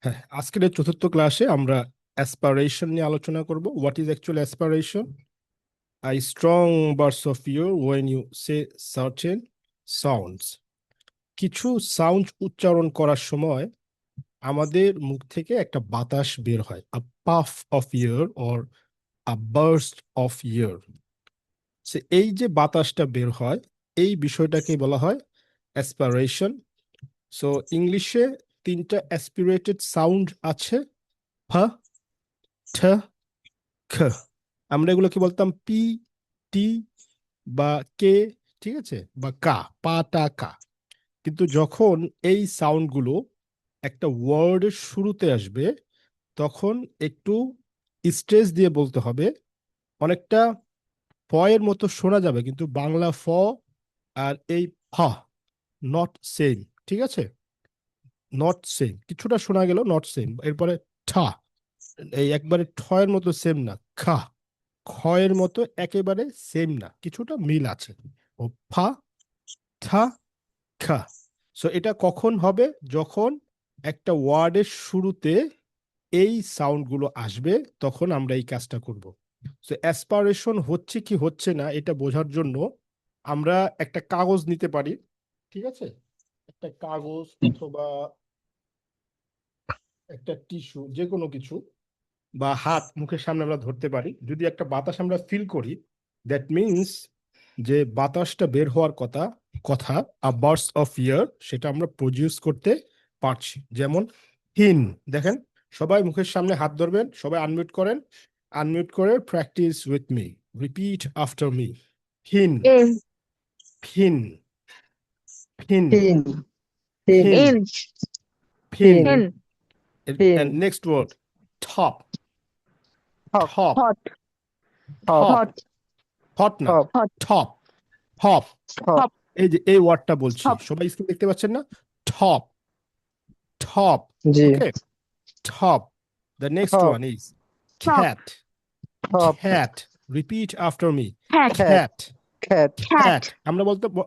হ্যাঁ, আজকের এই চতুর্থ ক্লাসে আমরা অ্যাসপারেশন নিয়ে আলোচনা করব। What is actually aspiration? A strong burst of your when you say certain sounds. কিছু সাউন্ড উচ্চারণ করার সময় আমাদের মুখ থেকে একটা বাতাস বের হয়, a puff of air or a burst of air. এই যে বাতাসটা বের হয়, এই বিষয়টাকে বলা হয় অ্যাসপারেশন। সো ইংলিশে তিনটা অ্যাসপিরেটেড সাউন্ড আছে, ফ, ঠ, খ। আমরা এগুলো কি বলতাম? পি, টি বা কে, ঠিক আছে, বা কা, পা, টা, কা। কিন্তু যখন এই সাউন্ডগুলো একটা ওয়ার্ডের শুরুতে আসবে, তখন একটু স্ট্রেস দিয়ে বলতে হবে। অনেকটা ফ এর মতো শোনা যাবে, কিন্তু বাংলা ফ আর এই ফ নট সেম, ঠিক আছে? নট সেম, কিছুটা শোনা গেল, নট সেম। এরপরে ঠা, এই একবারে ঠ এর মতো সেম না। খা, ক্ষয়ের মতো একেবারে সেম না, কিছুটা মিল আছে। ও ফা, থা, খা। সো এটা কখন হবে? যখন একটা ওয়ার্ডের শুরুতে এই সাউন্ডগুলো আসবে, তখন আমরা এই কাজটা করব। সো অ্যাসপারেশন হচ্ছে কি হচ্ছে না এটা বোঝার জন্য আমরা একটা কাগজ নিতে পারি, ঠিক আছে? একটা কাগজ অথবা একটা টিস্যু, যে কোনো কিছু, বা হাত মুখের সামনে আমরা ধরতে পারি। যদি একটা বাতাস আমরা ফিল করি, দ্যাট মিনস যে বাতাসটা বের হওয়ার কথা কথা আ বার্স্ট অফ ইয়ার, সেটা আমরা প্রডিউস করতে পারছি। যেমন হিন, দেখেন, সবাই মুখের সামনে হাত ধরবেন, সবাই আনমিউট করেন, আনমিউট করে practice with me, repeat after me. হিন, In, fin, fin, Pin, pin, fin, in, fin. in, And pin, next word, top, top, top, hot, top, top, hot, hot না, top, hot, top, top। top, top, এই যে এই ওয়ার্ডটা বলছি, top, সবাই screen দেখতে পাচ্ছেন না? Top, top, G, okay, top. The next top, one is top, cat, top, cat, repeat after me, cat, cat, cat, cat, cat। cat,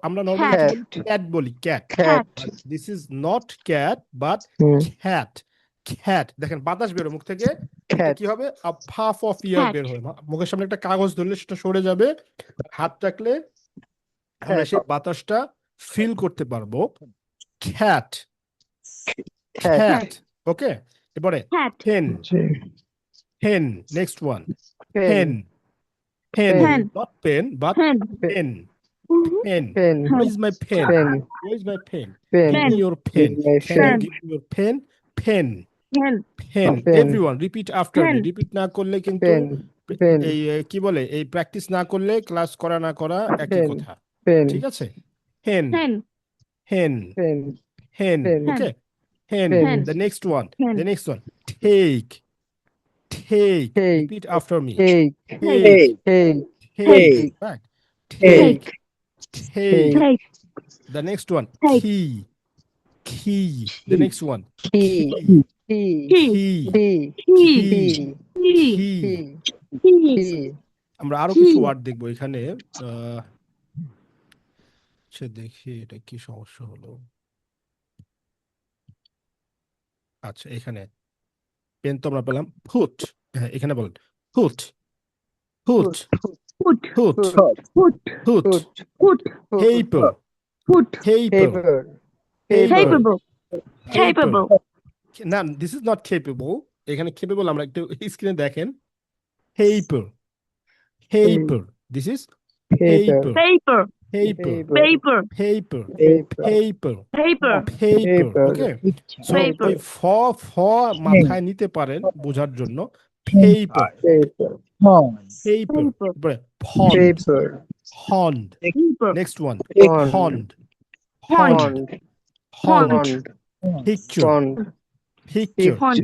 আমরা নর্মালি কি cat, বলি? cat, ক্যাট বলি, cat. cat, cat, this is not cat but hmm, cat, cat। দেখেন বাতাস বেরো মুখ থেকে, এটা cat, কি হবে? আ পাফ অফ ইয়ার cat, বের হয়। মুখের সামনে একটা কাগজ ধরলে সেটা সরে যাবে, হাত রাখলে আমরা cat, সেই বাতাসটা ফিল করতে পারবো। cat, cat, cat, ওকে। এবারে cat, hen, G, hen, next one, pen, hen, hen, pen, hen, not pen but hen, pen, mhm, pen. pen, Where hen, is my pen? pen, Where is my pen? pen, Give me pen, your pen. with my Can you pen, pen, give me your pen? Pen, hen, pen. pen, Everyone repeat after me. hen, Repeat না করলে কিন্তু pen, pen, এই কি বলে, এই practice না করলে class করা না করা একই pen, কথা, pen, ঠিক আছে? hen, hen, hen, pen, hen, pen, hen, okay, hen. pen, hen, The next one, hen, the next one, take, take, cake, repeat after me, cake, take, cake, cake, take, cake, right, cake, take, cake, take. cake, cake, The next one, cake, key, key. The next one, key, key, key, key, key, key, key, key, key, key। key, key, key, আমরা আরো কিছু key, word দেখবো এখানে। সে দেখি এটা কি সমস্যা হলো। আচ্ছা, এখানে পেন তো আমরা পেলাম। ফুট, হ্যাঁ এখানে বলেন foot, foot, foot, foot, foot, foot, foot, foot. foot, foot, paper, foot, paper, paper, paper, paper, capable, paper. capable, না, দিস ইজ নট কেপেবল। এখানে কেপেবল আমরা একটু স্ক্রিনে দেখেন। Paper, paper, this is paper, paper, paper, paper, paper, paper, paper, paper, paper, paper, paper, okay. So paper, ওই ফ, ফ মাথায় নিতে পারেন বোঝার জন্য। Paper, paper, paper. paper, এরপরে fond, paper, হন্ড। paper, next one, pond, হন্ড, pond, হন্ড, হন্ড। pond, pond, picture, pond, picture, pond,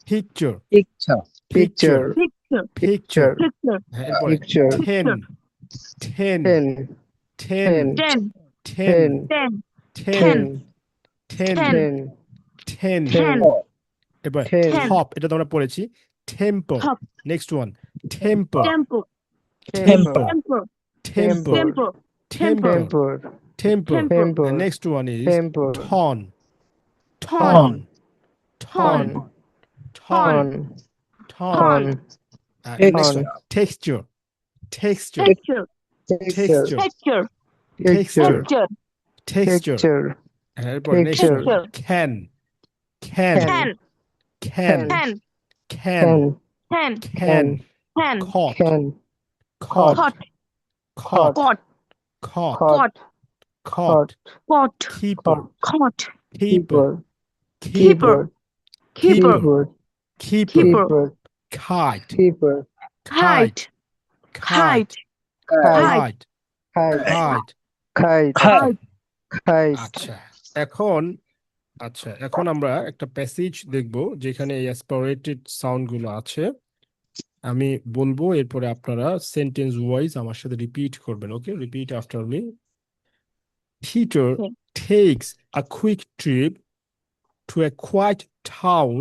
picture, picture, picture, picture, picture, picture. picture, picture, হ্যাঁ, এরপরে picture, ten, picture, ten, pen, ten, pen, ten, ten, pen, ten, ten, ten, ten, ten, ten. ten, ten, এবার ten, ten, top, এটা তো আমরা পড়েছি। Tempo, top, next one, tempo, tempo, tempo, temper, tempo, tempo, tempo, tempo, tempo, temper, tempo. tempo, The temper, next one is temper, ton, ton, ton, ton, ton, ton. Ton. And next Ton. one, texture, texture, Texture. texture, Texture. texture, Texture. texture. Texture. And এরপর next one, Texture. can, can, Can. can, Can. can, Can. can, Can. caught, Can. caught, Caught. caught, Caught. caught, Caught. caught, Caught. keeper, Caught. keeper, Keeper. keeper, Keeper. keeper, Keeper. Keeper. kite, Keeper. kite, Kite. kite, Kite. kite, Kite. Kite. Kite. আচ্ছা এখন আমরা একটা passage দেখব যেখানে এই aspirated sound গুলো আছে। আমি বলবো, এরপরে আপনারা সেন্টেন্স ওয়াইজ আমার সাথে রিপিট করবেন। Okay, repeat after me. Peter Okay. takes a quick trip to a quiet town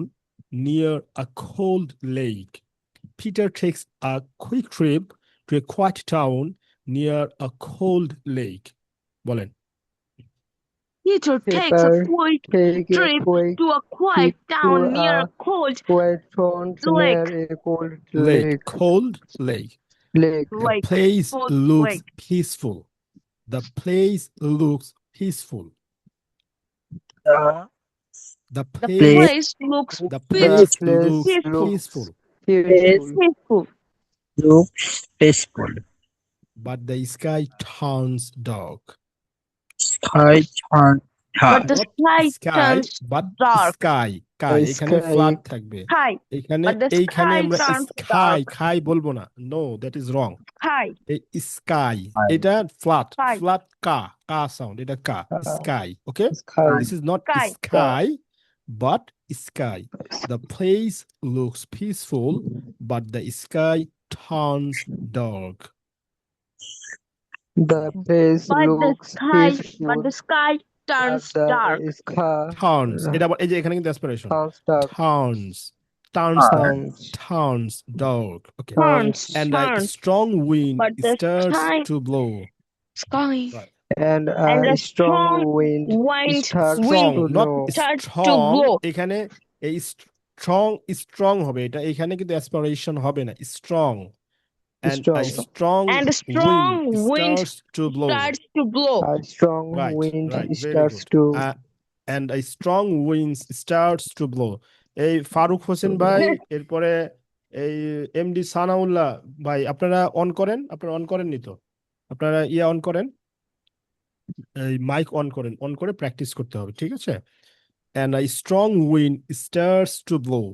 near a cold lake. Peter takes a quick trip to a quiet town near a cold lake. বলেন। Peter takes a Peter quick Take a trip quick to a quiet trip town to near a a cold quiet town lake. near a cold Lake, lake. cold lake. Lake. The Lake. place Cold looks lake. peaceful. The place looks peaceful. The The place, place looks the The place place looks peaceful. peaceful, Peaceful. Peaceful. looks peaceful. but the sky turns dark. Sky turns But dark. the Not sky sky, turns but dark. sky. The এখানে sky- flat থাকবে। Sky. এখানে But the এইখানে sky আমরা turns খাই dark. খাই বলবো না। No, that is wrong. Sky. এই স্কাই, Sky. এটা ফ্ল্যাট, Sky. ফ্ল্যাট কা সাউন্ড, এটা কা, sky. Okay, Sky. this is not Sky. sky, but sky. The place looks peaceful, but the sky turns dark. The place But the looks sky. peaceful. But the sky turns but the dark. sky Turns, এটা এই যে এখানে কিন্তু aspiration, turns dark. turns dark. Okay, Turns. and a Turns. strong wind But the starts sky. to blow. Sky. Right. And And a a strong wind wind. starts Strong, to not blow. starts to strong. blow. এখানে এই strong হবে, এটা এখানে কিন্তু aspiration হবে না, strong. And a strong And a strong wind starts to blow. Starts to blow. A strong wind Very starts good. to And a strong wind starts to blow. এই ফারুক হোসেন ভাই, এরপরে এই এমডি সানাউল্লাহ ভাই, আপনারা অন করেননি তো? আপনারা অন করেন, এই মাইক অন করে প্র্যাকটিস করতে হবে, ঠিক আছে? And a strong wind starts to blow.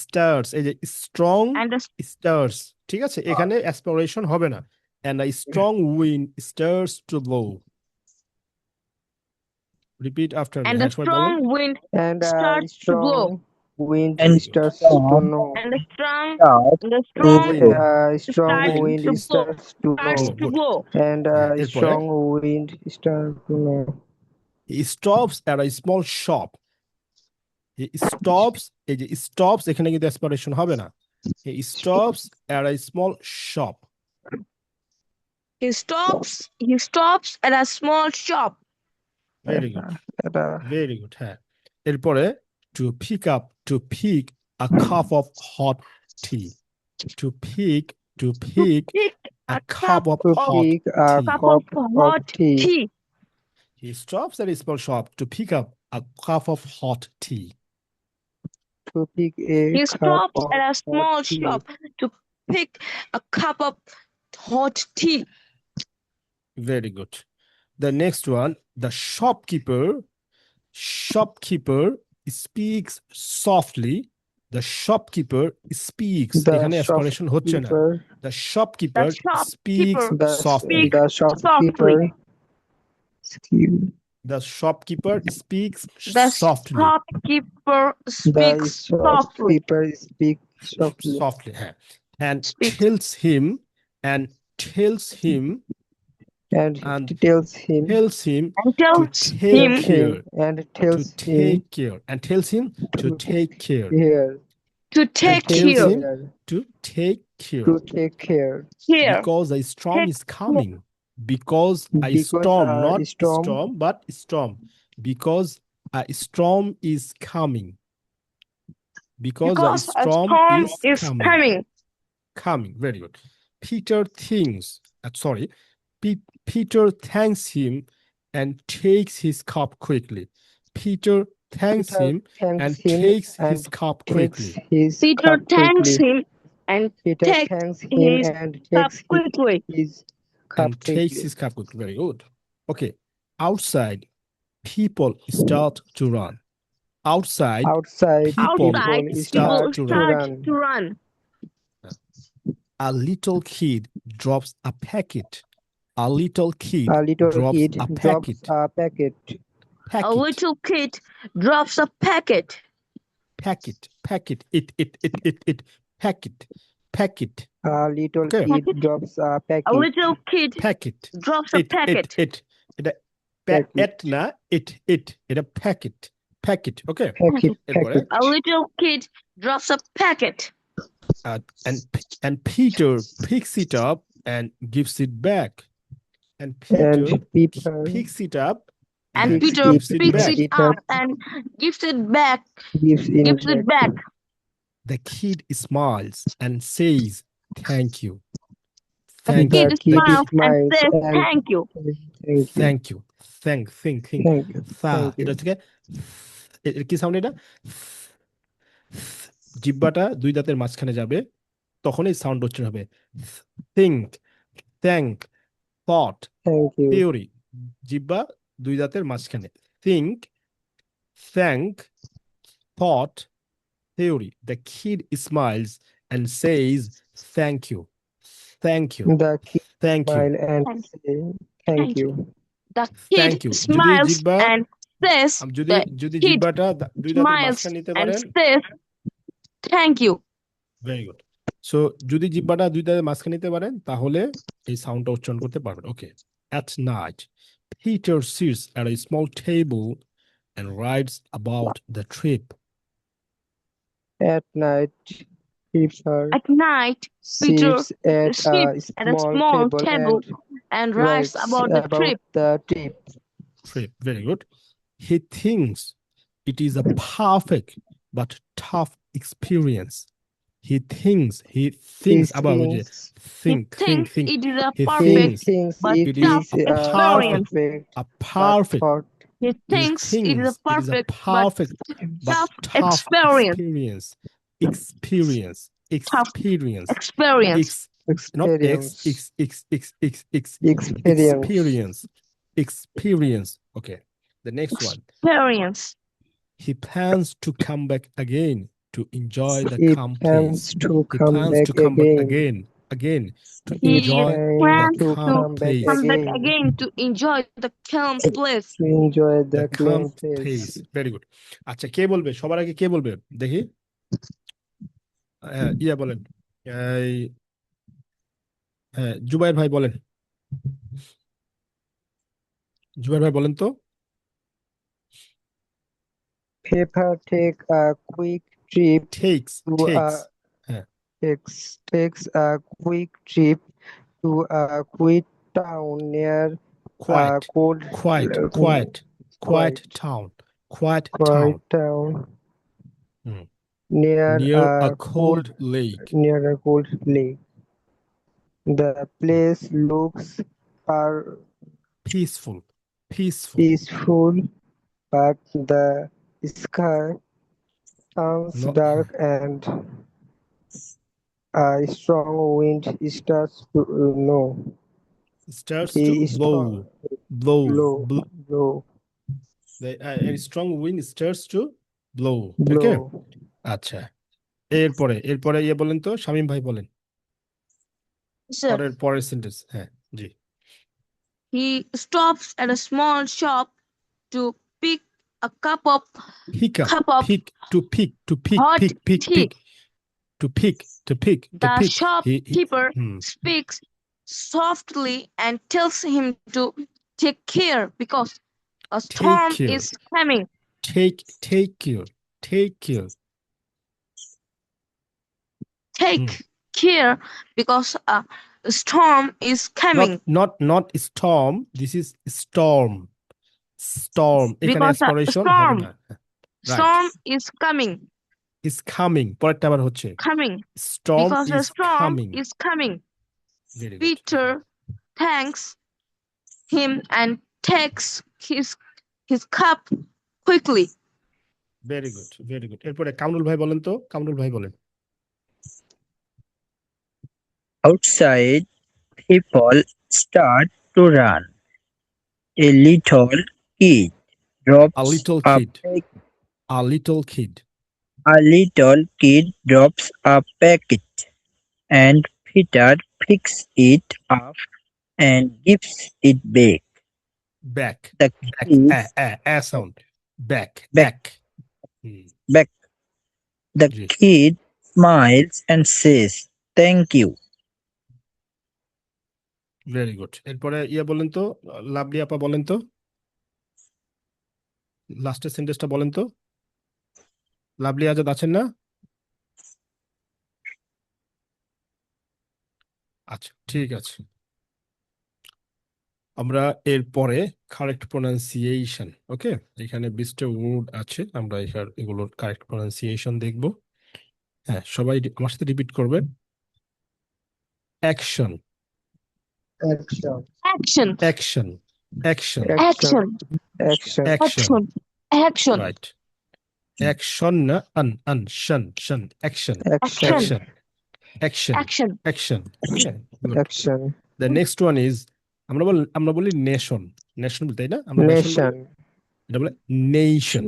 Starts, এই যে strong And a starts, ঠিক আছে? এখানে অ্যাসপিরেশন হবে না। And a strong wind starts to blow. Repeat after me. and a হ্যাঁ, সবাই বলেন। strong wind and a starts to blow. strong wind And starts to strong blow. And a strong dark. and a strong Wind. A strong starts wind to blow. starts to starts blow. to Good. blow. And হ্যাঁ, a এরপরে strong wind starts to blow. he stops at a small shop. He stops, এই যে stops, এখানে কিন্তু aspiration হবে না। He stops at a small shop. He stops at a small shop. Very good. And a Very good. হ্যাঁ, এরপরে to pick a cup of hot tea. To pick Pick a cup of to hot pick a tea. cup cup of hot tea. tea. He stops at a small shop to pick up a cup of hot tea. To pick a He cup stops of at a small hot tea. shop to pick a cup of hot tea. Very good. The next one, the shopkeeper speaks softly. The shopkeeper speaks. The এখানে aspiration হচ্ছে না। shopkeeper- The shopkeeper The shopkeeper speaks softly. The shopkeeper The shopkeeper speaks The softly. shopkeeper the speaks softly. shopkeeper speaks softly হ্যাঁ, and Speaks. tells him and and tells him tells him And tells to take him care. and To tells him take care. And tells him to take care. here to take tells care. him To take care. to take care Here. Because a storm Take is coming. Because a Because storm, a not storm- storm, but storm. Because a storm is coming. Because Because a a storm storm is is coming. coming. Coming. Very good. Peter thinks, Peter thanks him and takes his cup quickly. Peter thanks Peter him thanks and him takes and his cup takes quickly. his Peter cup thanks quickly. him and Peter takes thanks him his and cup takes quickly. his cup And takes quickly. his cup quickly. Very good. Okay. Outside, people start to run. Outside, Outside, people Outside, people start people to start run. to run. A little kid drops a packet. A little kid A little drops kid a drops packet. a packet. A Packet. little kid drops a packet. Packet. Packet. It. Packet. Packet. A little Okay. kid drops a A packet. little kid Packet. drops a packet. এটা Packet. et না এটা packet. Packet. Okay. Packet, এরপরে packet. A little kid drops a packet. and Peter picks it up and gives it back. And Peter And Peter picks it up And and Peter gives it picks back. it up and gives it back. gives Gives it back. The kid smiles and says, "Thank you." The Thank kid you. smiles and smiles says, and "Thank you." thank you. Thank you. Think. Thank you. থা Thank you. এটা থেকে এর কি sound এটা? জিহ্বাটা দুই দাঁতের মাঝখানে যাবে, তখনই সাউন্ড উচ্চারণ হবে। Think, thank, thought, Thank you. theory. জিহ্বা দুই দাঁতের মাঝখানে। Think, thank, thought, theory. The kid smiles and says, "Thank you. Thank you. The kid Thank you. smile and say thank Thank you. The Thank kid you. যদি smiles জিহ্বা and says, যদি the kid জিহ্বাটা দুই দাঁতের smiles মাঝখানে নিতে and পারেন, says, "Thank you." Very good. So যদি জিহ্বাটা দুই দাঁতের মাঝখানে নিতে পারেন তাহলে এই সাউন্ডটা উচ্চারণ করতে পারবেন। ওকে। At night, Peter sits at a small table and writes about the trip. At night, Peter At night, Peter sits at sits at a small table and writes about the trip. the trip. Very good. He thinks it is a perfect but tough experience. He thinks আবার ওই যে He thinks think. it is a He perfect thinks but it is tough a experience. a perfect. He He thinks it is a perfect but perfect but tough tough experience. experience. Tough Experience. experience. Not X, Experience. experience. Okay. The next one. Experience. He plans to come back again to enjoy the He calm plans place. to He come plans back to come back again. again to He enjoy plans the to calm place. come back again to enjoy the calm place. To enjoy The the calm calm place. place. Very good. আচ্ছা, কে বলবে? সবার আগে কে বলবে? দেখি। ইয়া বলেন। জুবাইর ভাই বলেন। জুবাইর ভাই বলেন তো। Pepper take a quick trip Takes. takes a quick trip to a quiet town near Quiet. a cold Quiet town. Hmm. near a cold lake. near a cold lake. The place looks Peaceful. peaceful, but the sky turns No- dark and a strong wind starts to Starts He to is blow. blow. A strong wind starts to blow. Okay. আচ্ছা, এরপরে ইয়ে বলেন তো, শামীম ভাই বলেন Sir, পরের sentence. হ্যাঁ, জি। he stops at a small shop to pick a cup of hot tea. The shopkeeper speaks softly and tells him to take care because a storm is coming. Take care. Take care because a storm is coming. Not storm, this is storm. এখানে Because a aspiration হবে না। storm is coming. is coming পরেরটা আবার হচ্ছে coming. storm Because a is storm coming is coming. very good Peter thanks him and takes his cup quickly. very good very good এরপরে কামরুল ভাই বলেন তো কামরুল ভাই বলেন Outside, people start to run. A little kid drops a little a kid a little kid A little kid drops a packet, and Peter picks it up and gives it back. back The back kid, sound back Back. Hmm. back. The G kid smiles and says, "Thank you." Very good এরপরে বলেন তো lovely আপা বলেন তো লাস্টের সেন্টেন্সটা বলেন তো লাভলি আজাদ আছেন না আচ্ছা ঠিক আছে আমরা এরপরে কারেক্ট প্রোনাউন্সিয়েশন ওকে এখানে 20টা ওয়ার্ড আছে আমরা এগুলোর কারেক্ট প্রোনাউন্সিয়েশন দেখব হ্যাঁ সবাই আমার সাথে রিপিট করবেন action Action. Action. Action action Action. Action. Action Action. Action. Right action না আন শন action Action. Action Action. Action okay Action. The next one is আমরা বলি নেশন তাই না আমরা নেশন Nation. এটা বলে nation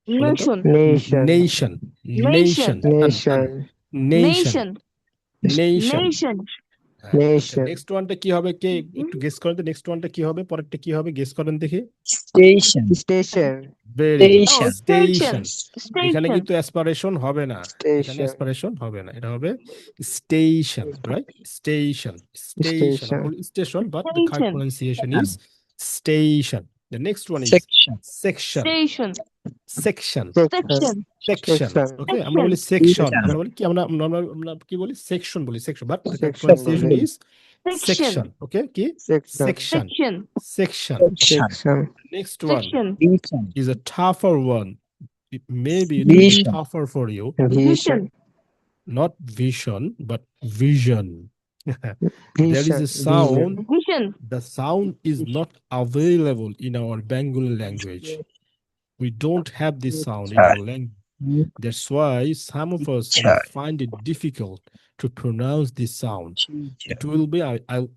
Nation. Nation. Nation nation Nation. Nation nation Nation. Nation. Next ওয়ানটা কি হবে কে একটু গেস করেন তো নেক্সট ওয়ানটা কি হবে পরেরটা কি হবে গেস করেন দেখি Station. Station. Very Station. Station এখানে Station. কিন্তু অ্যাসপারেশন হবে না এখানে Station. অ্যাসপারেশন হবে না এটা হবে station right station Station. Station but the correct Station. Pronunciation is station the next one is Section. Section Station. Section Section. Section Section. ওকে আমরা বলি সেকশন Section. আমরা বলি কি আমরা কি বলি সেকশন বলি section but the correct Section pronunciation বলি। ইজ সেকশন ওকে কি Section. Section Section. Section Section. Section. next one Section. Vision. is a tougher one. It may be a little bit Vision. tougher for you. Vision. Not vision, but vision. There is a sound. Vision. The sound is not available in our Bengali language. We don't have this sound in our language. That's why some of us may find it difficult to pronounce this sound. It will be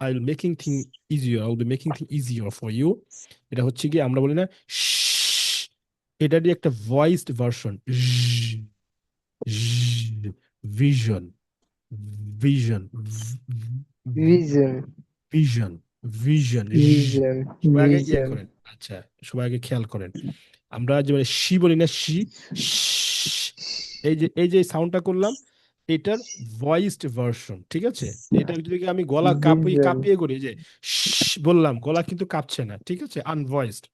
I'll making thing easier. I'll be making thing easier for you. এটা হচ্ছে কি আমরা বলি না shh এটারই একটা voiced version vision vision Vision. vision vision Vision. সবাই আগে Vision. করেন আচ্ছা সবাই আগে খেয়াল করেন আমরা যে শি বলি না শি এই যে সাউন্ডটা করলাম এটার ভয়েসড ভার্সন ঠিক আছে এটা যদি আমি গলা কাঁপিয়ে করি যে বললাম গলা কিন্তু কাঁপছে না ঠিক আছে আনভয়েসড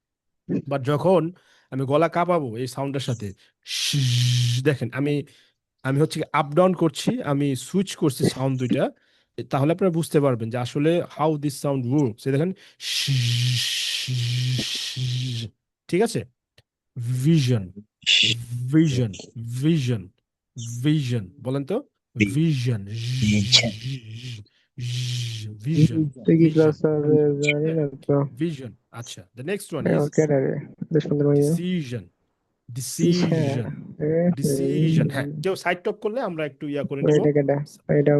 বাট যখন আমি গলা কাঁপাবো এই সাউন্ডের সাথে দেখেন আমি হচ্ছে আপ ডাউন করছি আমি সুইচ করছি সাউন্ড দুইটা তাহলে আপনারা বুঝতে পারবেন যে আসলে হাউ দিস সাউন্ড ওয়ার্কস দেখেন ঠিক আছে ভিশন ভিশন ভিশন ভিশন বলেন তো ভিশন ভিশন তুই কি ক্লাস হবে জানি না তো ভিশন আচ্ছা the next one is okay রে 10-15 মাইয়া ডিসিশন ডিসিশন ডিসিশন হ্যাঁ কেউ সাইড টক করলে আমরা একটু ইয়া করে নেব এটা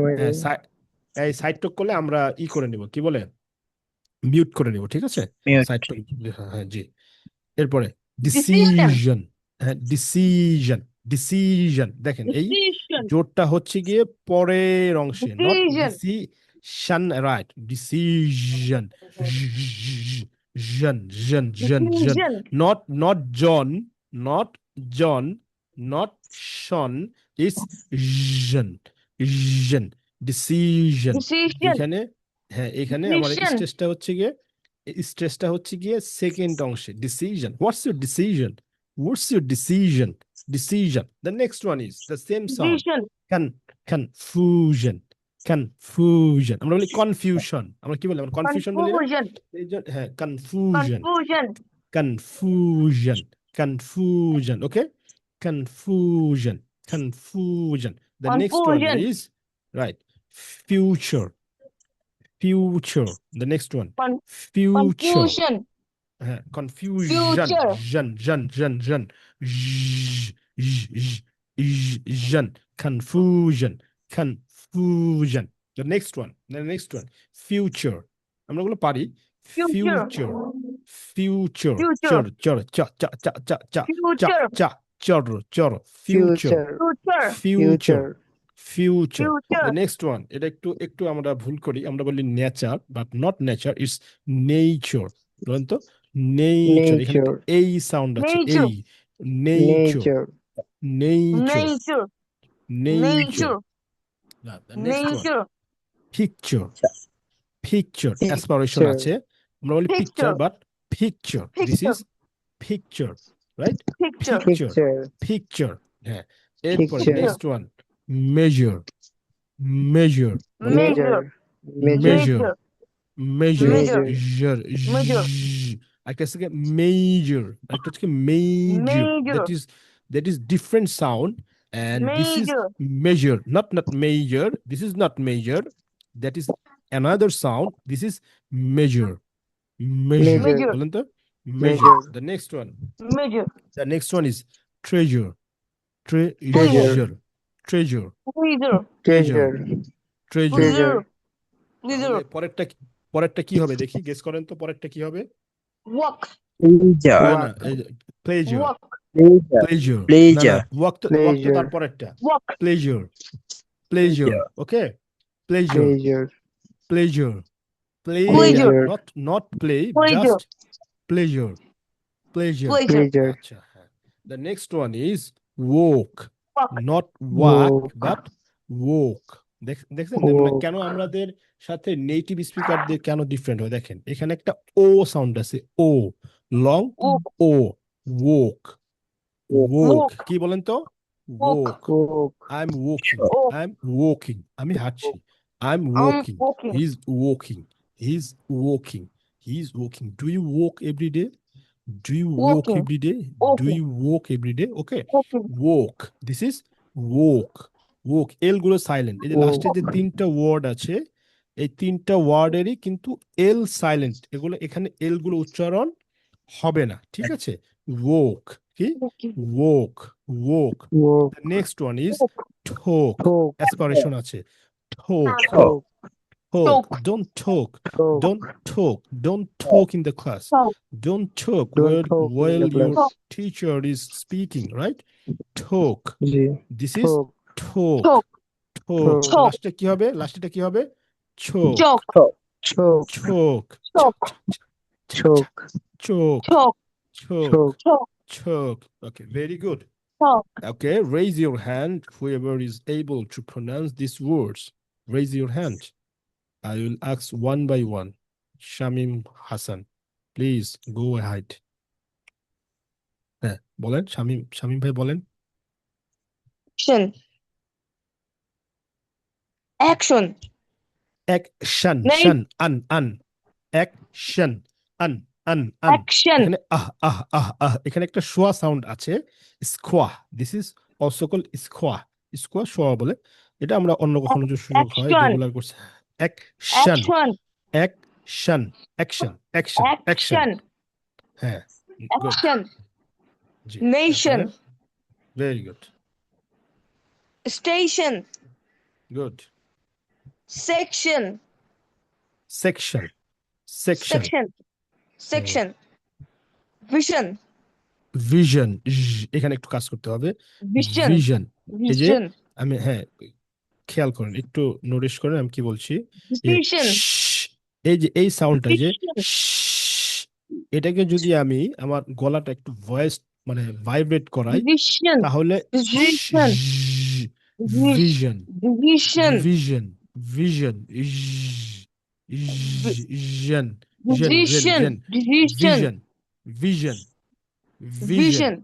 এই সাইড টক করলে আমরা করে নেব কি বলে মিউট করে নেব ঠিক আছে Mute. সাইড টক হ্যাঁ জি এরপরে ডিসিশন হ্যাঁ ডিসিশন ডিসিশন দেখেন এই Decision. জোরটা হচ্ছে গিয়ে পরের অংশে not Decision. Decision right decision John John John John Decision. not John, not John, not Sean. It's Jen, Jen. Decision. Decision. এখানে আমার Decision. স্ট্রেসটা হচ্ছে গিয়ে সেকেন্ড অংশে decision what's your decision the next one is the same sound Decision. confusion আমরা বলি confusion আমরা কি বলি আমরা কনফিউশন বলি না Confusion. হ্যাঁ confusion Confusion. confusion okay confusion Confusion. The next one Confusion. is right. Future. Future. The next one. Con- Future. Confusion. Confusion. Future. Jan. Jan. Confusion. Confusion. The next one. Future. আমরা ওগুলো পারি। Future. Future. Future. Chor. Future. Future. Future. Future. The next one, এটা একটু আমরা ভুল করি, আমরা বলি nature, but not nature, it's nature. বলেন তো নেচার, এখানে Nature. এই সাউন্ড আছে, Nature. এই nature, Nature. Nature, Nature. Nature. The next one, Nature. picture. Aspiration Picture. আছে, আমরা বলি picture, Picture. But picture. This Picture. is picture, right? Picture. Picture. হ্যাঁ, এরপরে Picture. next one, measure. Measure. Measure. Measure. Measure. একটা হচ্ছে major, একটা হচ্ছে major. Major. That is different sound, and this is Major. measure, not major. This is not major. That is another sound. This is measure. Measure. বলেন তো? Measure. Measure. The next one. Measure. The next one is treasure. Treasure. Treasure. Pleasure. Treasure. Pleasure. Pleasure. তাহলে পরেরটা কি হবে দেখি, guess করেন তো পরেরটা কি হবে? Walk. pleasure, না, pleasure. Walk. Pleasure. pleasure, walk তো Pleasure. তার পরেরটা। Walk. Pleasure. Okay. Pleasure. Pleasure. Pleasure. Not play, Pleasure. just pleasure. Pleasure. Pleasure. আচ্ছা, হ্যাঁ। The next one is walk. Walk. Not walk, Walk. but walk. দেখছেন Walk. কেন আমাদের সাথে native স্পিকারদের কেন ডিফারেন্ট হয়? দেখেন এখানে একটা ও সাউন্ড আছে, ও লং Walk. ও, walk. Walk. কি বলেন তো? Walk. Walk. I'm walking. Walk. I'm walking. আমি হাঁটছি। I'm I'm walking. walking. He's walking. Do you walk every day? Do you walk Walking. every day? Do Walking. you walk every day? Okay. Walking. Walk. This is walk. এল গুলো silent. এই যে Walk. লাস্টে যে 3টা word আছে, এই 3টা ওয়ার্ডেরই কিন্তু এল সাইলেন্ট। এখানে এল গুলো উচ্চারণ হবে না, ঠিক আছে? walk. কি? Walking. walk. Walk. The next one is talk. Talk. Aspiration আছে, talk. Talk. Talk. Don't talk. Talk. Don't talk in the class. Talk. Don't talk Don't talk in while the your class. teacher is speaking, right? Talk. G. This is Talk. talk. Talk. Talk. লাস্টে কি হবে? কি হবে? choke. Joke. Choke. Choke. Choke. Choke. Choke. Choke. Choke. Choke. Choke. Okay, very good. Choke. Okay, raise your hand, whoever is able to pronounce these words. Raise your hand. I will ask one by one. Shamim Hassan, please go ahead. হ্যাঁ, বলেন শামীম ভাই বলেন। Action. Action. Action. Name. Shan. An. Action. An. Action. এখানে এখানে একটা schwa sound আছে, schwa. This is also called schwa. Schwa schwa বলে, এটা আমরা অন্য কখনো যে সুযোগ হয় Action. রেগুলার করছি। অ্যাকশন। Action. অ্যাকশন। হ্যাঁ, গুড। Action. জি, Nation. Very good, Station. Good. Section. Section. Section. Vision. Vision. এখানে একটু কাজ করতে হবে। Vision. ভিশন। এই যে Vision. আমি, হ্যাঁ, খেয়াল করেন, একটু নোটিস করেন আমি কি বলছি। Vision. এই যে এই সাউন্ডটা যে Vision. এটাকে যদি আমি আমার গলাটা একটু ভয়েস মানে ভাইব্রেট করাই, Vision. তাহলে Vision. Vision. Vision. Vision. Vision. Vision. Vision. Vision. Vision. Vision. Vision.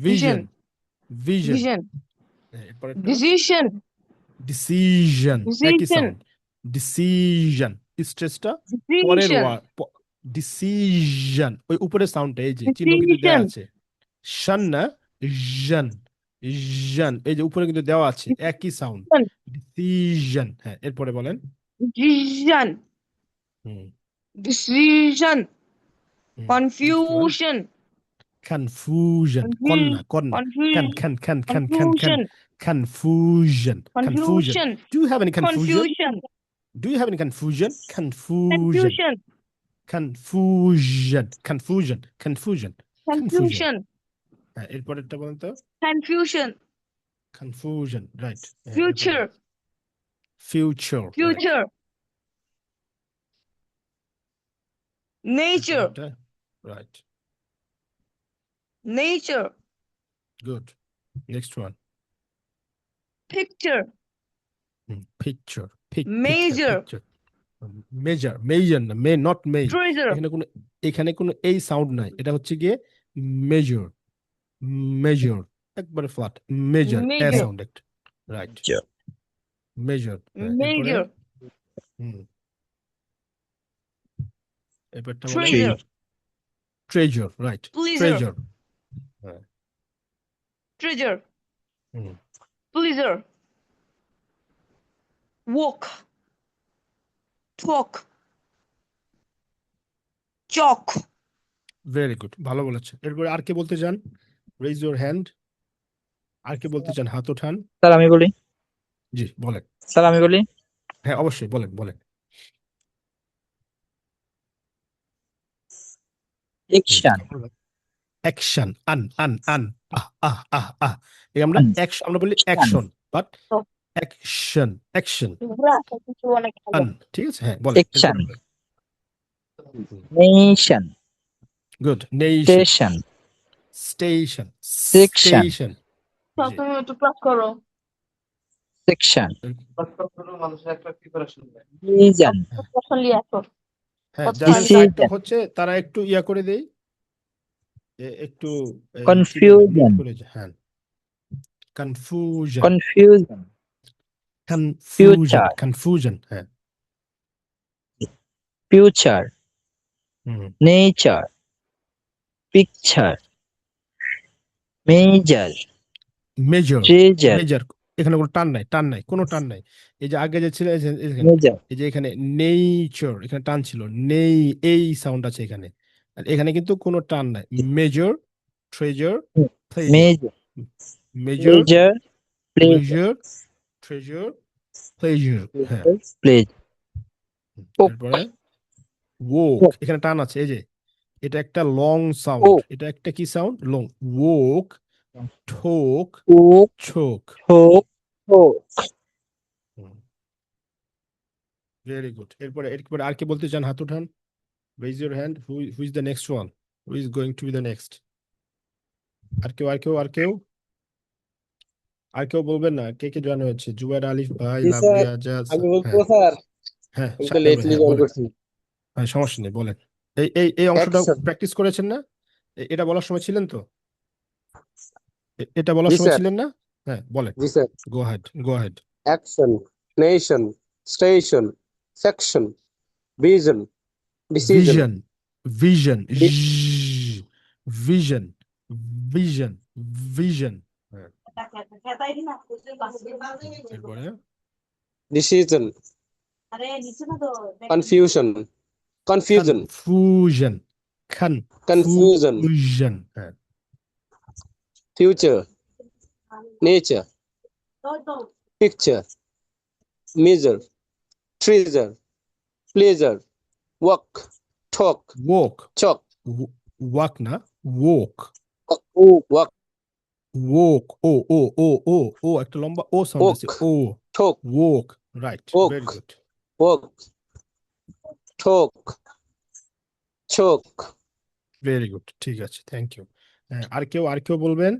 Vision. Vision. এরপরেরটা Decision. Decision. একই Decision. সাউন্ড। ডিসিশন। স্ট্রেসটা পরের Decision. ওয়ার্ড। ডিসিশন, ওই উপরের সাউন্ডটা এই যে চিহ্ন কিন্তু দেয়া Decision. আছে। শান না, জন। ডিসিশন, এই যে উপরে কিন্তু দেওয়া আছে একই সাউন্ড, ডিসিশন। হ্যাঁ, এরপরে বলেন। decision, হুম decision, হুম confusion, কনফিউশন, কন না, কন না, confusion, confusion, confusion. confusion, Do you have any confusion? confusion, Do you have any confusion? confusion, Confusion, confusion, confusion, confusion, হ্যাঁ, এরপরেরটা বলেন তো। confusion, Confusion, right. future, Future, right. future, nature, এরপরেরটা, right. nature, Good. Next one. picture, Picture, major, picture. Measure না, not may। treasure, এখানে কোনো এই sound নাই, এটা হচ্ছে গিয়ে measure, measure, একবারে ফ্ল্যাট, measure, এ Major. সাউন্ড একটা, রাইট, Major. measure। major, এরপরটা বলেন। treasure, Treasure, right. pleasure, Treasure, treasure, hmm pleasure, walk, talk, chalk, very good, ভালো বলেছে। এরপরে আর কে বলতে চান? Raise your hand. আর কে বলতে চান? হাত ওঠান। স্যার আমি বলি। জি বলেন। স্যার আমি বলি। হ্যাঁ অবশ্যই বলেন, বলেন। অ্যাকশন। অ্যাকশন, এই আমরা আমরা বলি Action. Action, but Oh. Action, action, ঠিক আছে, হ্যাঁ বলেন। Action. Nation. Good. Nation, Station. Station, Section. Station, তুমি একটু ক্লাস করো। Section. Region. আসলে আসো। হ্যাঁ, What's যাদের fun? সাইডটা Decision. হচ্ছে তারা একটু ইয়া করে দেই, একটু এই, কি বলে, Confusion. mute করে যায়। হ্যাঁ, confusion, Confusion. Confusion, Future. Confusion, হ্যাঁ। Future. হুম Nature. Picture. Major. Major, Treasure. Major, এখানে কোনো টান নাই, টান নাই, কোনো টান নাই। এই যে আগে যে ছিল, Major. এই যে এখানে নেচার, এখানে টান ছিল, নেই, এই সাউন্ড আছে এখানে, আর এখানে কিন্তু কোনো টান নাই। Major, treasure, pleasure, Major. Major, Pleasure. Pleasure. Pleasure, treasure, pleasure, হ্যাঁ। Pleasure. তারপরে ওক, এখানে টান আছে, এই যে এটা একটা লং সাউন্ড, Oak. এটা একটা কি সাউন্ড? লং। ওক, ঠোক, Oak. ছোক। Hook. Hook. Very good. এরপরে আর কি বলতে চান? হাত উঠান। Raise your hand. Who is the next one? Who is going to be the next? আর কেউ বলবেন না? কে কে জয়েন হয়েছে? জুবাইর, আলিফ ভাই, জি স্যার, লাভলিয়া, আজাদ। আমি বলবো হ্যাঁ স্যার, হ্যাঁ, আমি তো লেটলি জয়েন বলেন। করছি। হ্যাঁ, সমস্যা নেই, বলেন। এই অংশটা Action. প্র্যাকটিস করেছেন না? এটা বলার সময় ছিলেন তো? এটা বলার জি সময় স্যার, ছিলেন না? হ্যাঁ বলেন। জি স্যার। গো head. Action, nation, station, section, vision, decision, vision, Di- vision, vision, হ্যাঁ। এরপরে decision, confusion, confusion, confusion, হ্যাঁ। future, nature, picture, measure, treasure, pleasure, walk, talk, chalk, walk না, walk, walk, ও একটা লম্বা ও সাউন্ড আছে, ও, talk, walk, right, Walk. Very good. walk, talk, chalk. Very good, ঠিক আছে, thank you. আর কেউ বলবেন?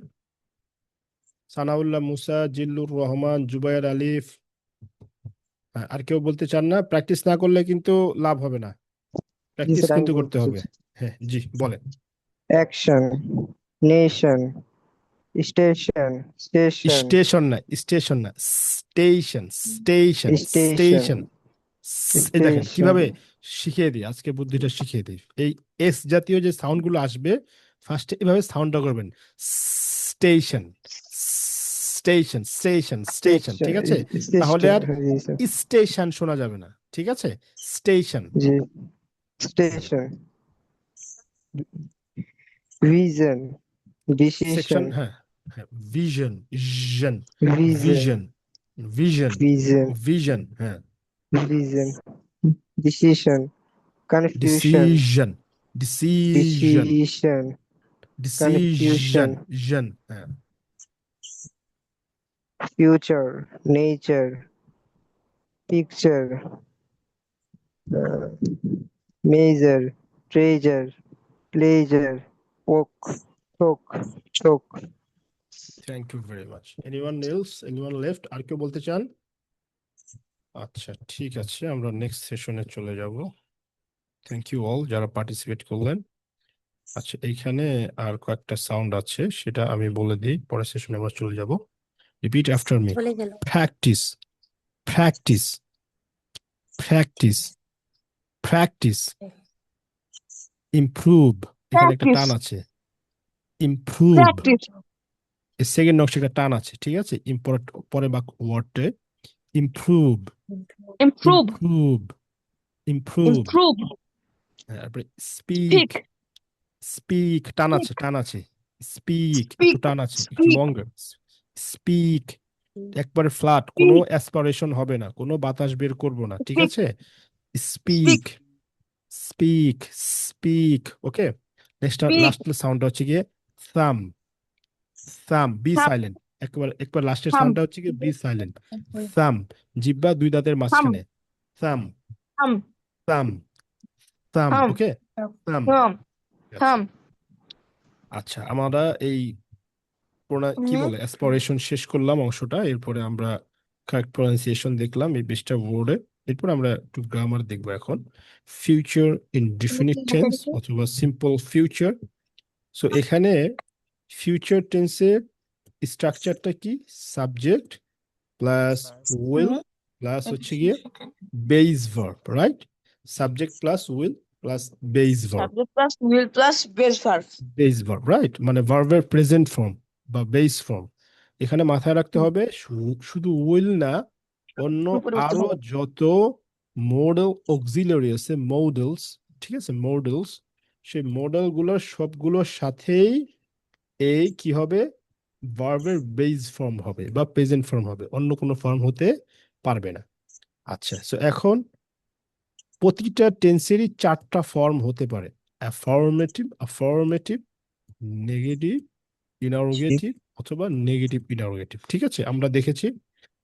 সানাউল্লাহ, মুসা, জিল্লুর রহমান, জুবাইর, আলিফ। আর কেউ বলতে চান না? প্র্যাকটিস না করলে কিন্তু লাভ হবে না, প্র্যাকটিস স্যার, আমি কিন্তু করতে বলতেছি। হবে। হ্যাঁ জি বলেন। Action, nation, station, স্টেশন না, স্টেশন, স্টেশন, Station. এই দেখেন Station. কিভাবে শিখিয়ে দিই, আজকে বুদ্ধিটা শিখিয়ে দিই। এই এস জাতীয় যে সাউন্ড গুলো আসবে, ফার্স্টে এভাবে সাউন্ডটা করবেন, স্টেশন, স্টেশন স্টেশন স্টেশন, ঠিক আছে? তাহলে আর জি স্যার স্টেশন শোনা যাবে না, ঠিক আছে? স্টেশন। জি স্টেশন ভিজন সেকশন, ডিসিশন হ্যাঁ হ্যাঁ, vision, vision, vision vision, vision, vision vision, হ্যাঁ, vision decision confusion decision, decision, decision decision, confusion জন, হ্যাঁ, future nature picture measure treasure pleasure oak টোক টোক thank you very much. Anyone else, anyone left? আর কেউ বলতে চান? আচ্ছা, ঠিক আছে, আমরা নেক্সট সেশনে চলে যাব। থ্যাংক ইউ অল যারা পার্টিসিপেট করলেন। আচ্ছা, এইখানে আর কয়েকটা সাউন্ড আছে, সেটা আমি বলে দিই, পরের সেশনে আমরা চলে যাব। Repeat after me. Practice, practice, practice, practice. Improve, এখানে একটা টান Practice. আছে। Improve, Practice. এই সেকেন্ড নকশা একটা টান আছে, ঠিক আছে? পরে বা ওয়ার্ডে improve, Improve. Improve, improve. Improve. তারপরে স্পিক, Speak. স্পিক, টান আছে, টান আছে। স্পিক, একটু Speak. টান আছে, একটু Speak. লঙ্গার। স্পিক, একবারে ফ্ল্যাট, কোনো Speak. অ্যাসপারেশন হবে না, কোনো বাতাস বের করব না, ঠিক Speak. আছে? Speak. Speak, speak, speak, okay. Next Speak. Last সাউন্ডটা হচ্ছে গিয়ে থাম, থাম, বি Thumb. সাইলেন্ট। একবার লাস্টের Thumb. সাউন্ডটা হচ্ছে গিয়ে বি সাইলেন্ট। থাম, জিহ্বা দুই দাঁতের মাঝখানে। থাম, Thumb. থাম, থাম, Thumb. ওকে, থাম। Thumb. আচ্ছা, Thumb. আচ্ছা, আমরা এই কি বলে অ্যাসপারেশন শেষ করলাম অংশটা, এরপরে আমরা কারেক্ট প্রনাউন্সিয়েশন দেখলাম এই 20টা ওয়ার্ডে। এরপর আমরা একটু গ্রামার দেখবো এখন। ফিউচার ইনডিফিনিট টেন্স অথবা সিম্পল ফিউচার। সো এখানে ফিউচার টেন্সের স্ট্রাকচারটা কি? সাবজেক্ট প্লাস উইল প্লাস হচ্ছে গিয়ে base verb, right? Subject plus will plus base verb, Subject plus will plus base verb. Base verb, right? মানে ভার্বের প্রেজেন্ট ফর্ম বা বেস ফর্ম। এখানে মাথায় রাখতে হবে শুধু উইল না, অন্য পরিবর্তন আরো হবে। যত মডেল অক্সিলারি আছে, মডেলস, ঠিক আছে, মডেলস, সেই মডেল গুলোর সবগুলোর সাথেই এই কি হবে? ভার্বের বেস ফর্ম হবে বা প্রেজেন্ট ফর্ম হবে, অন্য কোনো ফর্ম হতে পারবে না। আচ্ছা, সো এখন প্রতিটা টেন্সেরই 4টা ফর্ম হতে পারে: অ্যাফার্মেটিভ, অ্যাফার্মেটিভ, নেগেটিভ, ইনারোগেটিভ অথবা নেগেটিভ ইনারোগেটিভ, ঠিক আছে? আমরা দেখেছি,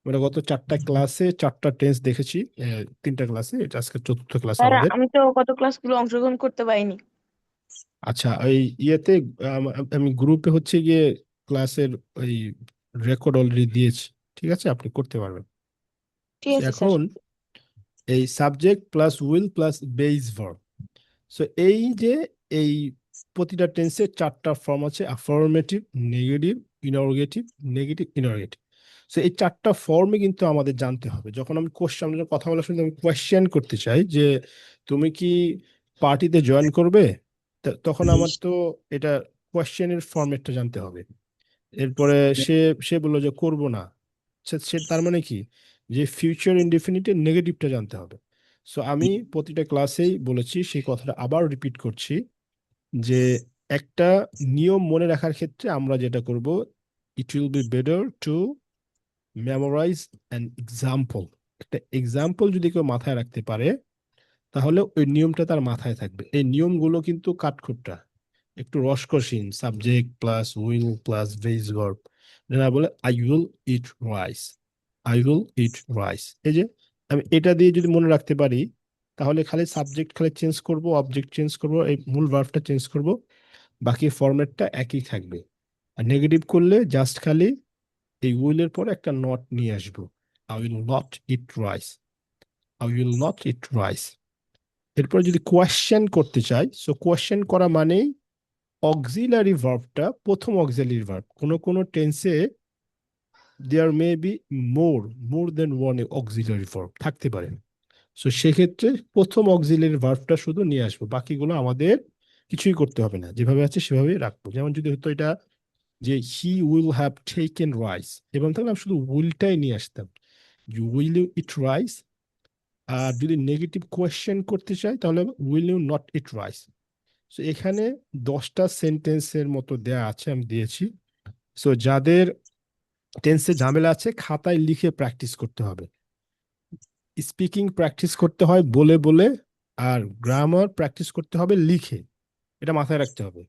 আমরা গত 4টা ক্লাসে 4টা টেন্স দেখেছি, 3টা ক্লাসে, এটা আজকে 4র্থ ক্লাস স্যার আমাদের। আমি তো কত ক্লাসগুলো অংশগ্রহণ করতে পারিনি। আচ্ছা, ওই ইয়েতে আমি গ্রুপে হচ্ছে গিয়ে ক্লাসের ওই রেকর্ড অলরেডি দিয়েছি, ঠিক আছে? আপনি করতে পারবেন। ঠিক আছে স্যার। এখন এই subject plus will plus base verb, so এই যে এই প্রতিটা টেন্সের 4টা ফর্ম আছে: অ্যাফার্মেটিভ, নেগেটিভ, ইনারোগেটিভ, নেগেটিভ ইনারোগেটিভ। সো এই 4টা ফর্মে কিন্তু আমাদের জানতে হবে। যখন আমি কোশ্চেন, কথা বলার সময় আমি কোয়েশ্চেন করতে চাই যে তুমি কি পার্টিতে জয়েন করবে, তখন আমার তো এটা কোয়েশ্চেনের ফরম্যাটটা জানতে হবে। এরপরে সে সে বললো যে করব না, সে তার মানে কি? যে ফিউচার ইনডেফিনিটের নেগেটিভটা জানতে হবে। সো আমি প্রতিটা ক্লাসেই বলেছি, সেই কথাটা আবার রিপিট করছি, যে একটা নিয়ম মনে রাখার ক্ষেত্রে আমরা যেটা করব, it will be better to memorize an example. একটা এক্সাম্পল যদি কেউ মাথায় রাখতে পারে, তাহলে ওই নিয়মটা তার মাথায় থাকবে। এই নিয়মগুলো কিন্তু কাঠখোট্টা, একটু রসকসীন। Subject plus will plus base verb, যারা বলে I will eat rice, I will eat rice, এই যে আমি এটা দিয়ে যদি মনে রাখতে পারি, তাহলে খালি সাবজেক্ট খালি চেঞ্জ করব, অবজেক্ট চেঞ্জ করব, এই মূল ভার্বটা চেঞ্জ করব, বাকি ফরম্যাটটা একই থাকবে। আর নেগেটিভ করলে জাস্ট খালি এই উইলের পরে একটা নট নিয়ে আসবো, I will not eat rice, I will not eat rice. এরপর যদি কোয়েশ্চেন করতে চাই, সো কোয়েশ্চেন করা মানেই অক্সিলারি ভার্বটা প্রথম অক্সিলারি ভার্ব। কোনো টেন্সে there may be more than one auxiliary verb থাকতে পারে। সো সেক্ষেত্রে প্রথম অক্সিলারি ভার্বটা শুধু নিয়ে আসবো, বাকিগুলো আমাদের কিছুই করতে হবে না, যেভাবে আছে সেভাবেই রাখবো। যেমন যদি হতো এটা যে he will have taken rice, এবং তাহলে আমি শুধু উইলটাই নিয়ে আসতাম, উইল ইউ ইট রাইস। আর যদি নেগেটিভ কোয়েশ্চেন করতে চাই তাহলে will you not eat rice. So এখানে 10টা সেন্টেন্সের মতো দেয়া আছে, আমি দিয়েছি। সো যাদের টেন্সে ঝামেলা আছে খাতায় লিখে প্র্যাকটিস করতে হবে। স্পিকিং প্র্যাকটিস করতে হয় বলে বলে, আর গ্রামার প্র্যাকটিস করতে হবে লিখে, এটা মাথায় রাখতে হবে।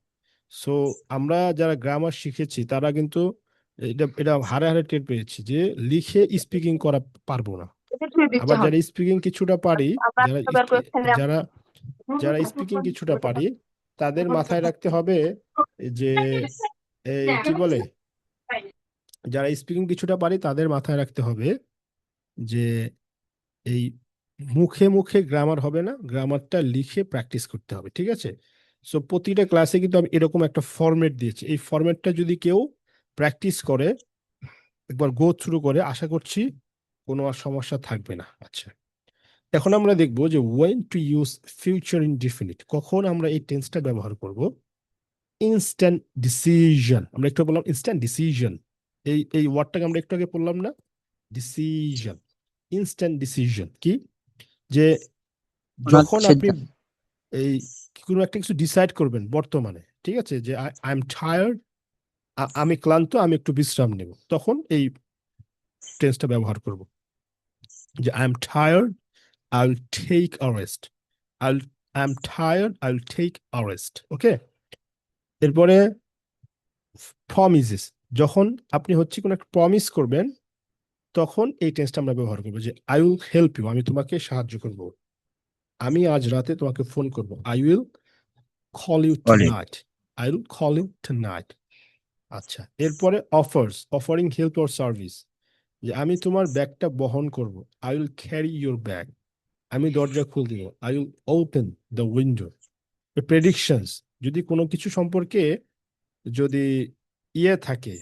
সো আমরা যারা গ্রামার শিখেছি তারা কিন্তু এটা এটা হারে হারে টের পেয়েছি যে লিখে স্পিকিং করা পারবো না। এটা ছুঁয়ে দিতে আবার হবে। যারা স্পিকিং কিছুটা পারি, আমরা যারা একবার করে ফেলে যারা যারা স্পিকিং কিছুটা পারি, তাদের মাথায় রাখতে হবে যে কি বলে, যারা স্পিকিং কিছুটা পারি তাদের মাথায় রাখতে হবে যে এই মুখে মুখে গ্রামার হবে না, গ্রামারটা লিখে প্র্যাকটিস করতে হবে, ঠিক আছে? সো প্রতিটা ক্লাসে কিন্তু আমি এরকম একটা ফরম্যাট দিয়েছি, এই ফরম্যাটটা যদি কেউ প্র্যাকটিস করে, একবার গো থ্রু করে, আশা করছি কোনো আর সমস্যা থাকবে না। আচ্ছা, এখন আমরা দেখব যে went to use future indefinite, কখন আমরা এই টেন্সটা ব্যবহার করব। ইনস্ট্যান্ট ডিসিশন, আমরা একটু বললাম ইনস্ট্যান্ট ডিসিশন, এই ওয়ার্ডটাকে আমরা একটু আগে বললাম না, ডিসিশন। ইনস্ট্যান্ট ডিসিশন কি, যে যখন আপনি এই কোনো একটা কিছু ডিসাইড করবেন বর্তমানে, ঠিক আছে, যে আই এম টায়ার্ড, আমি ক্লান্ত, আমি একটু বিশ্রাম নেব, তখন এই টেন্সটা ব্যবহার করব, যে I am tired, I will take a rest. I am tired, I will take a rest. Okay, এরপরে প্রমিসেস, যখন আপনি হচ্ছে কোনো একটা প্রমিস করবেন তখন এই টেন্সটা আমরা ব্যবহার করবো, যে আই উইল হেল্প ইউ, আমি তোমাকে সাহায্য করব, আমি আজ রাতে তোমাকে ফোন করব, I will call you tonight, I will call you tonight. আচ্ছা, এরপরে offers, offering help or service, যে আমি তোমার ব্যাগটা বহন করব, I will carry your bag, আমি দরজা খুলে দিব, I will open the window. Predictions, যদি কোনো কিছু সম্পর্কে যদি থাকে,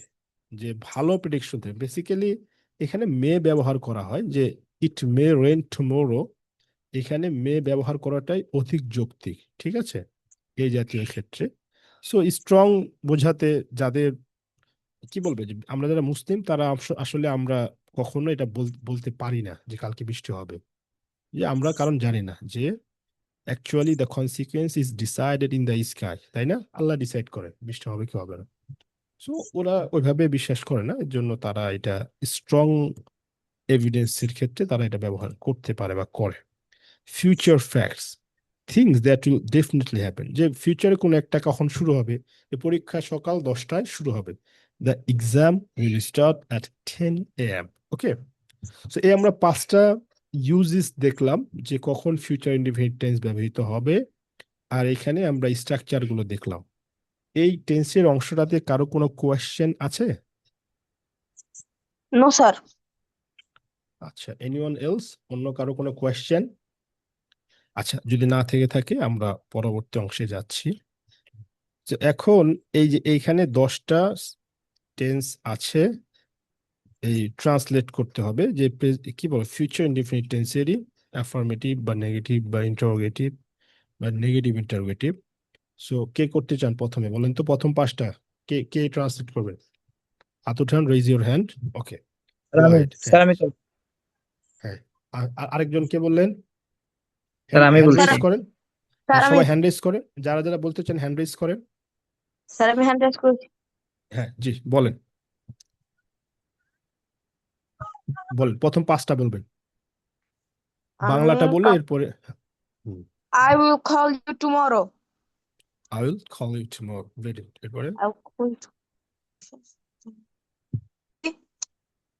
যে ভালো প্রেডিকশন থাকে, বেসিক্যালি এখানে মে ব্যবহার করা হয়, যে ইট মে রেন টুমোরো, এখানে মে ব্যবহার করাটাই অধিক যৌক্তিক, ঠিক আছে, এই জাতীয় ক্ষেত্রে। সো স্ট্রং বোঝাতে, যাদের কি বলবে, যে আমরা যারা মুসলিম তারা আসলে আমরা কখনো এটা বলতে পারি না যে কালকে বৃষ্টি হবে, যে আমরা কারণ জানি না যে actually the consequence is decided in the sky, তাই না, আল্লাহ ডিসাইড করে বৃষ্টি হবে কি হবে না। সো ওরা ওইভাবে বিশ্বাস করে না, এর জন্য তারা এটা স্ট্রং এভিডেন্সের ক্ষেত্রে তারা এটা ব্যবহার করতে পারে বা করে। Future facts, things that will definitely happen, যে ফিউচারে কোনো একটা কখন শুরু হবে, এই পরীক্ষা সকাল 10টায় শুরু হবে, the exam will start at 10 AM। Okay, so এই আমরা 5টা ইউজেস দেখলাম যে কখন ফিউচার ইনডিফিনিট টেন্স ব্যবহৃত হবে, আর এখানে আমরা স্ট্রাকচার গুলো দেখলাম। এই টেন্সের অংশটাতে কারো কোনো কোয়েশ্চেন আছে? No sir. আচ্ছা, এনিওয়ান এলস, অন্য কারো কোনো কোয়েশ্চেন? আচ্ছা, যদি না থেকে থাকে আমরা পরবর্তী অংশে যাচ্ছি। তো এখন এই যে এইখানে 10টা টেন্স আছে, এই ট্রান্সলেট করতে হবে, যে কি বলে ফিউচার ইনডিফিনিট টেন্সেরই অ্যাফার্মেটিভ বা নেগেটিভ বা ইন্টারোগেটিভ বা নেগেটিভ ইন্টারোগেটিভ। সো কে করতে চান প্রথমে বলেন তো, প্রথম 5টা কে কে ট্রান্সলেট করবে? হাত উঠান, রেইজ ইউর হ্যান্ড। ওকে, হ্যাঁ, আরেকজন কে বললেন? হ্যান্ড রেজ করেন, সবাই হ্যান্ড রেজ করেন, যারা যারা বলতে চান হ্যান্ড রেজ করেন। স্যার আমি হ্যান্ড রেজ করেছি। হ্যাঁ জি, বলেন বলেন, প্রথম 5টা বলবেন, বাংলাটা বলে এরপরে। I will call you tomorrow. I will call you tomorrow. Very good. এরপরে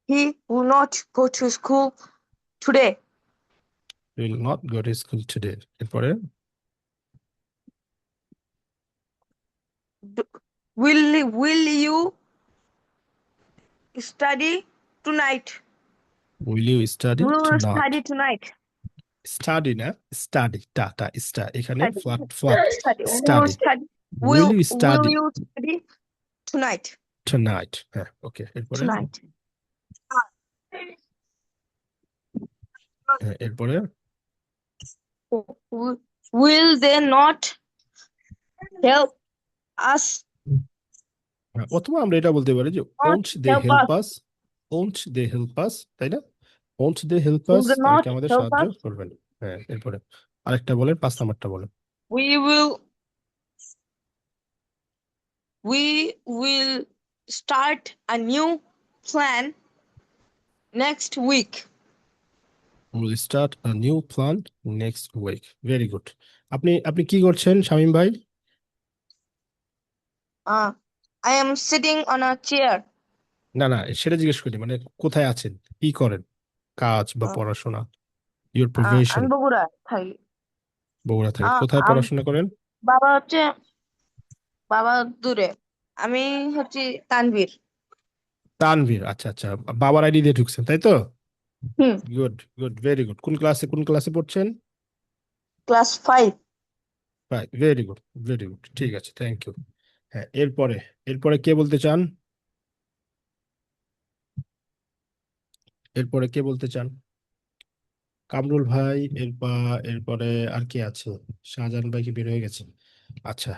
he will not go to school today. He will not go to school today. এরপরে Will you study tonight? will you study Will you tonight? study tonight? Study না, study, টা স্টা, এখানে Study. Flat Study. study. Will Will you study you study tonight? tonight? হ্যাঁ, ওকে, এরপরে Tonight. এরপরে Will they not help us অথবা আমরা এটা বলতে পারি যে Won't won't they help help us. us, won't they help us, তাই না? won't they help Will us, they তারা not কি আমাদের help সাহায্য us? করবেন? হ্যাঁ, এরপরে আরেকটা বলেন, 5 নাম্বারটা বলেন। We will start a new plan next week. We'll start a new plan next week. Very good. আপনি কি করছেন শামীম ভাই? I am sitting on a chair. না সেটা জিজ্ঞেস করি, মানে কোথায় আছেন, কি করেন, কাজ বা আহ, পড়াশোনা, your profession? আমি বগুড়া থাকি। বগুড়া থেকে কোথায় পড়াশোনা করেন? বাবা দূরে, আমি হচ্ছে তানভীর। তানভীর, আচ্ছা, বাবার আইডি দিয়ে ঢুকছেন তাই তো? হুম। Good, very good. কোন ক্লাসে পড়ছেন? ক্লাস 5। ভেরি গুড, ঠিক আছে, থ্যাংক ইউ। হ্যাঁ, এরপরে কে বলতে চান? কামরুল ভাই, এরপরে আর কে আছে? শাহজাহান ভাই কি বের হয়ে গেছে? আচ্ছা,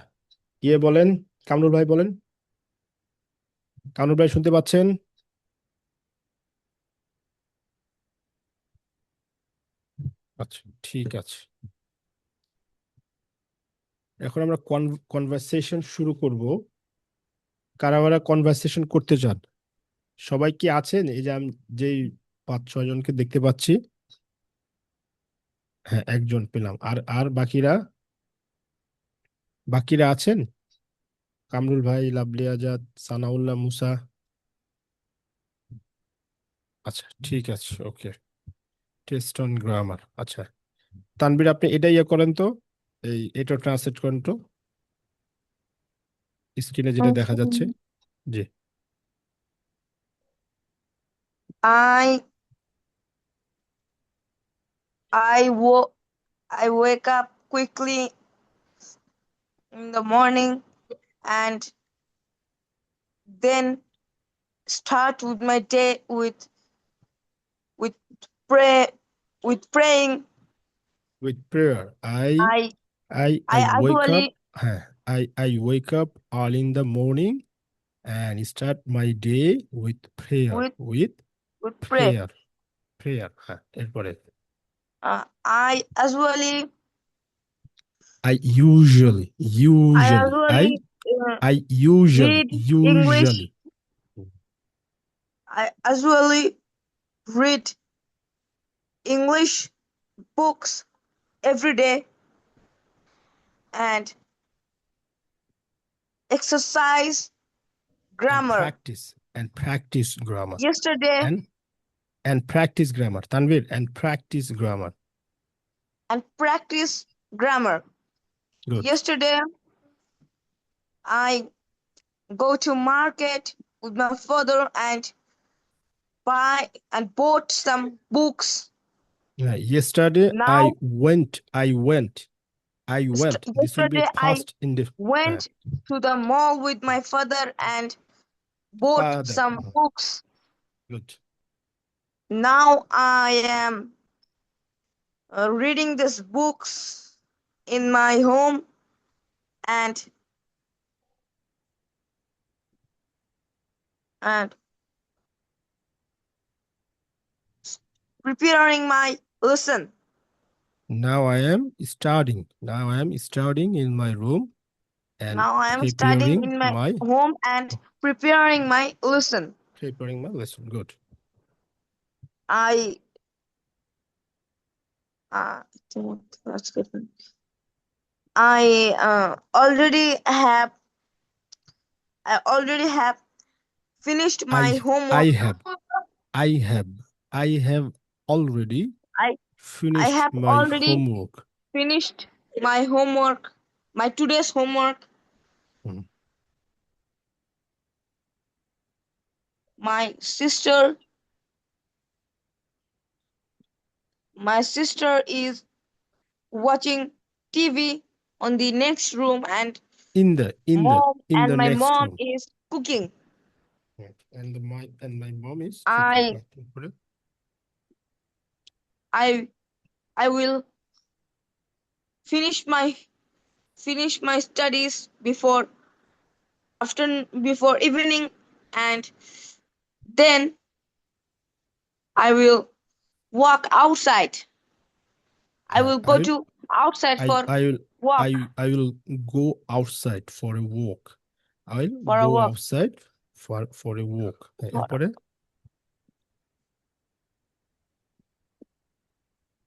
বলেন, কামরুল ভাই বলেন। কামরুল ভাই শুনতে পাচ্ছেন? আচ্ছা, ঠিক আছে। এখন আমরা কনভারসেশন শুরু করব। কারা কনভারসেশন করতে চান? সবাই কি আছেন? এই যে আমি যেই 5-6 জনকে দেখতে পাচ্ছি। হ্যাঁ, একজন পেলাম। আর বাকিরা আছেন? কামরুল ভাই, লাভলি আজাদ, সানাউল্লাহ মুসা। আচ্ছা, ঠিক আছে, ওকে। Test on grammar. আচ্ছা, তানবীর, আপনি এটা করেন তো, এটা ট্রান্সলেট করেন তো, স্ক্রিনে যেটা দেখা যাচ্ছে। জি। I wake up quickly in the morning and then start with my day with pray with praying. With prayer, I I wake up. usually I wake up early in the morning and start my day with prayer. with With pray. prayer. হ্যাঁ, এরপরে I usually I usually I read English. usually I usually read English books every day and exercise grammar. practice grammar. Yesterday and practice grammar. Tanvir, and practice grammar. Good. Yesterday, I go to market with my father and bought some books. Yesterday, Now, I went. This will be yesterday past in the went to the mall with my father and bought father. some books. Good. Now I am reading these books in my home and preparing my lesson. Now I am studying. In my room and Now I am studying in my my home and preparing my lesson. Good. I already have finished my homework. I have already I finished have my already homework. finished my homework, my today's homework. My sister is watching TV on the next room and my next mom room. is cooking. And my mom is I will finish my studies before afternoon, before evening, and then I will walk outside. I will go to outside for walk. I will go outside for a walk. I will For a go walk. outside for a walk. এরপরে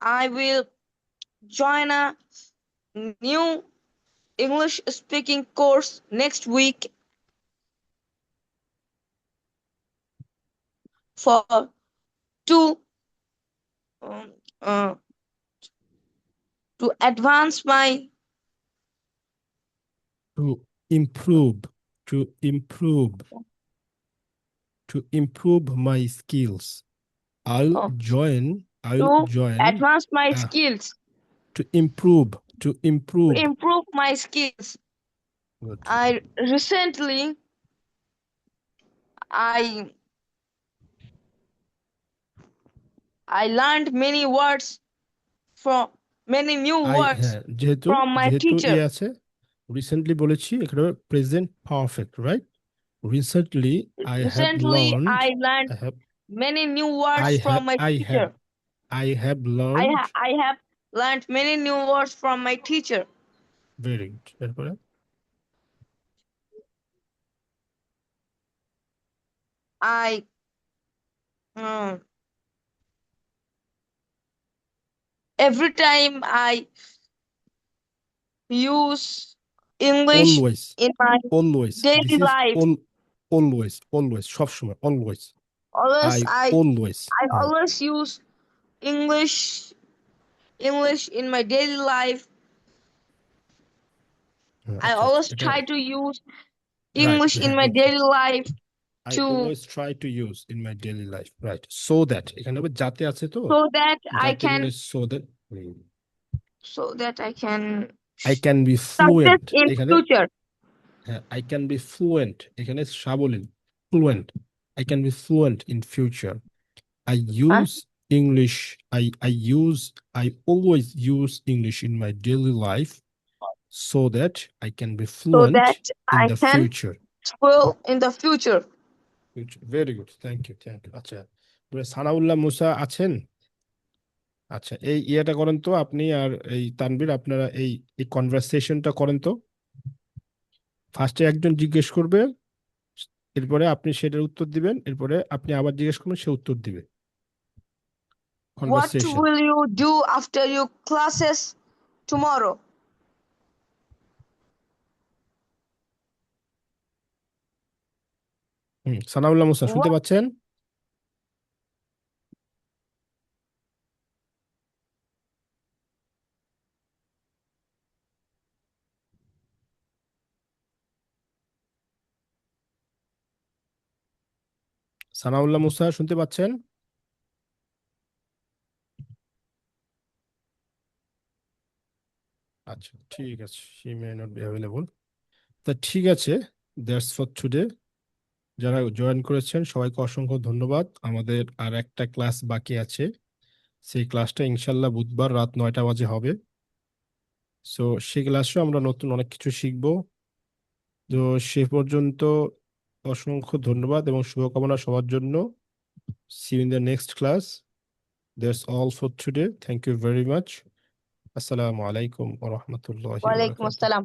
I will join a new English speaking course next week for to to advance my to improve my skills. I'll Oh. join to advance my skills, to improve to improve my skills. Good. I recently I learned many words from many new words যেহেতু from my teacher. আছে recently বলেছি এখানে present perfect right recently I have learned many new words from my teacher. I have learned I have learned many new words from my teacher. very good এরপরে every time I use English in my daily life. always সবসময় always I always always use English in my daily life. I always try to use English in my daily life. I always try to use in my daily life, right? So that এখানে আবার যাতে আছে তো so that I যাতে can মানে so that I can be fluent in এখানে future. I can be fluent এখানে সাবলীল fluent I can be fluent in future. I use English I always use English in my daily life so that I can be fluent in the future. In the future. Very good. Thank you. আচ্ছা সানাউল্লাহ মুসা আছেন আচ্ছা এই ইয়েটা করেন তো আপনি আর এই তানভীর আপনারা এই কনভারসেশনটা করেন তো ফার্স্টে একজন জিজ্ঞেস করবে এরপরে আপনি সেটার উত্তর দিবেন এরপরে আপনি আবার জিজ্ঞেস করবেন সে উত্তর দিবে What will you do after your classes tomorrow? Sanaullah মুসা শুনতে পাচ্ছেন সানাউল্লাহ মুসা শুনতে পাচ্ছেন আচ্ছা ঠিক আছে she may not be available তা ঠিক আছে that's for today যারা জয়েন করেছেন সবাইকে অসংখ্য ধন্যবাদ আমাদের আর একটা ক্লাস বাকি আছে সেই ক্লাসটা ইনশাল্লাহ বুধবার রাত 9টা বাজে হবে সো সেই ক্লাসে আমরা নতুন অনেক কিছু শিখব তো সে পর্যন্ত অসংখ্য ধন্যবাদ এবং শুভকামনা সবার জন্য see you in the next class that's all for today thank you very much আসসালামু আলাইকুম ওয়া রাহমাতুল্লাহি ওয়া বারাকাতুহু Walaikum assalam.